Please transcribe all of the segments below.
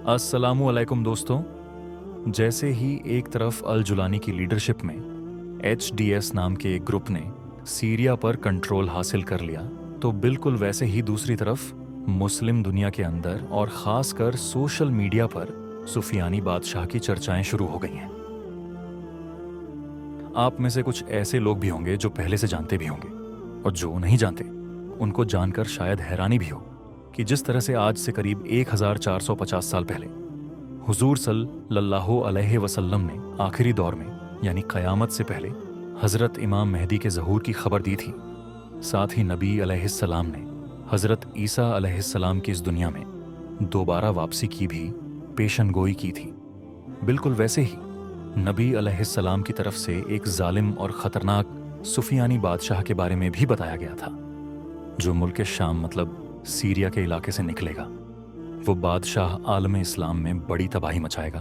अस्सलामु अलैकुम दोस्तों। जैसे ही एक तरफ अल जुलानी की लीडरशिप में HDS नाम के एक ग्रुप ने सीरिया पर कंट्रोल हासिल कर लिया, तो बिल्कुल वैसे ही दूसरी तरफ मुस्लिम दुनिया के अंदर और ख़ासकर सोशल मीडिया पर सुफियानी बादशाह की चर्चाएं शुरू हो गई हैं। आप में से कुछ ऐसे लोग भी होंगे जो पहले से जानते भी होंगे, और जो नहीं जानते उनको जानकर शायद हैरानी भी हो कि जिस तरह से आज से करीब 1450 साल पहले हुजूर सल्लल्लाहु अलैहि वसल्लम ने आखिरी दौर में यानी क़यामत से पहले हज़रत इमाम मेहदी के ज़हूर की खबर दी थी, साथ ही नबी अलैहिस्सलाम ने हज़रत ईसा अलैहिस्सलाम की इस दुनिया में दोबारा वापसी की भी पेशन गोई की थी। बिल्कुल वैसे ही नबी अलैहिस्सलाम की तरफ से एक जालिम और ख़तरनाक सुफियानी बादशाह के बारे में भी बताया गया था, जो मुल्क शाम मतलब सीरिया के इलाके से निकलेगा। वो बादशाह आलम इस्लाम में बड़ी तबाही मचाएगा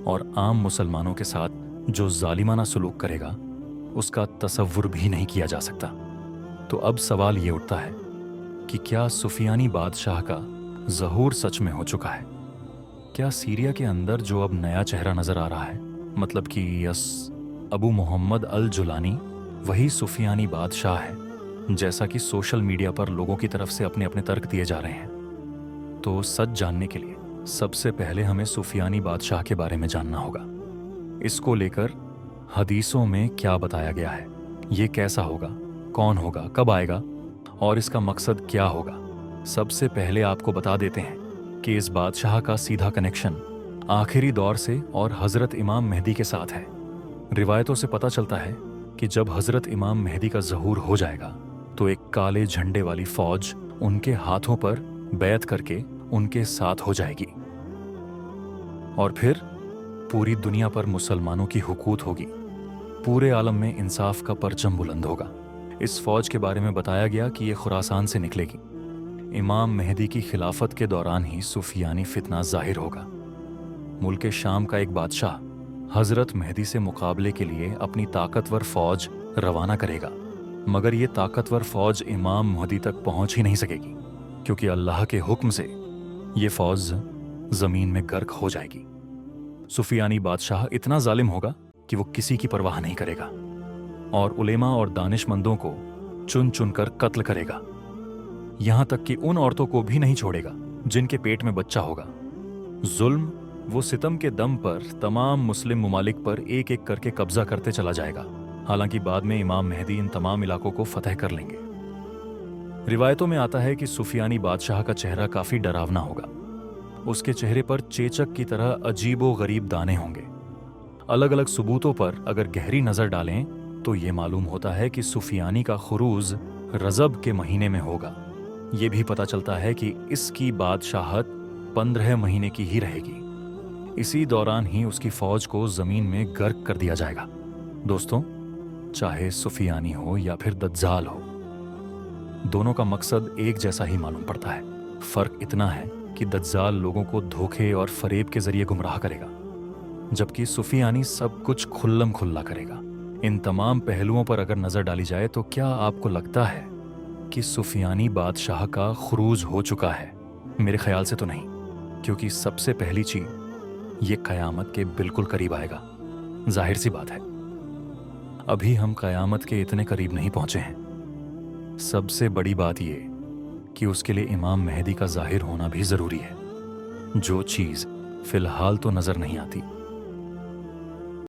और आम मुसलमानों के साथ जो जालिमाना सलूक करेगा उसका तसव्वुर भी नहीं किया जा सकता। तो अब सवाल ये उठता है कि क्या सुफियानी बादशाह का ज़हूर सच में हो चुका है? क्या सीरिया के अंदर जो अब नया चेहरा नज़र आ रहा है, मतलब कि यस, अबू मोहम्मद अल जुलानी वही सुफियानी बादशाह है जैसा कि सोशल मीडिया पर लोगों की तरफ से अपने अपने तर्क दिए जा रहे हैं? तो सच जानने के लिए सबसे पहले हमें सुफियानी बादशाह के बारे में जानना होगा। इसको लेकर हदीसों में क्या बताया गया है, ये कैसा होगा, कौन होगा, कब आएगा और इसका मकसद क्या होगा। सबसे पहले आपको बता देते हैं कि इस बादशाह का सीधा कनेक्शन आखिरी दौर से और हज़रत इमाम मेहदी के साथ है। रिवायतों से पता चलता है कि जब हज़रत इमाम मेहदी का ज़हूर हो जाएगा तो एक काले झंडे वाली फौज उनके हाथों पर बैत करके उनके साथ हो जाएगी और फिर पूरी दुनिया पर मुसलमानों की हुकूमत होगी। पूरे आलम में इंसाफ का परचम बुलंद होगा। इस फौज के बारे में बताया गया कि ये खुरासान से निकलेगी। इमाम मेहदी की खिलाफत के दौरान ही सुफियानी फितना जाहिर होगा। मुल्क शाम का एक बादशाह हज़रत मेहदी से मुकाबले के लिए अपनी ताकतवर फौज रवाना करेगा, मगर ये ताकतवर फौज इमाम मेहदी तक पहुंच ही नहीं सकेगी, क्योंकि अल्लाह के हुक्म से ये फौज ज़मीन में गर्क हो जाएगी। सुफियानी बादशाह इतना जालिम होगा कि वो किसी की परवाह नहीं करेगा और उलेमा और दानिशमंदों को चुन चुन कर कत्ल करेगा। यहाँ तक कि उन औरतों को भी नहीं छोड़ेगा जिनके पेट में बच्चा होगा। जुल्म वो सितम के दम पर तमाम मुस्लिम ममालिक पर एक एक करके कब्जा करते चला जाएगा। हालांकि बाद में इमाम मेहदी इन तमाम इलाकों को फतह कर लेंगे। रिवायतों में आता है कि सुफियानी बादशाह का चेहरा काफी डरावना होगा। उसके चेहरे पर चेचक की तरह अजीबो गरीब दाने होंगे। अलग अलग सबूतों पर अगर गहरी नजर डालें तो ये मालूम होता है कि सुफियानी का खुरूज रजब के महीने में होगा। ये भी पता चलता है कि इसकी बादशाहत 15 महीने की ही रहेगी। इसी दौरान ही उसकी फौज को जमीन में गर्क कर दिया जाएगा। दोस्तों, चाहे सुफियानी हो या फिर दज्जाल हो, दोनों का मकसद एक जैसा ही मालूम पड़ता है। फर्क इतना है कि दज्जाल लोगों को धोखे और फरेब के जरिए गुमराह करेगा, जबकि सुफियानी सब कुछ खुल्लम खुल्ला करेगा। इन तमाम पहलुओं पर अगर नजर डाली जाए तो क्या आपको लगता है कि सुफियानी बादशाह का खुरूज हो चुका है? मेरे ख्याल से तो नहीं, क्योंकि सबसे पहली चीज ये क़यामत के बिल्कुल करीब आएगा। जाहिर सी बात है, अभी हम क़यामत के इतने करीब नहीं पहुंचे हैं। सबसे बड़ी बात ये कि उसके लिए इमाम मेहदी का ज़ाहिर होना भी ज़रूरी है, जो चीज़ फ़िलहाल तो नज़र नहीं आती।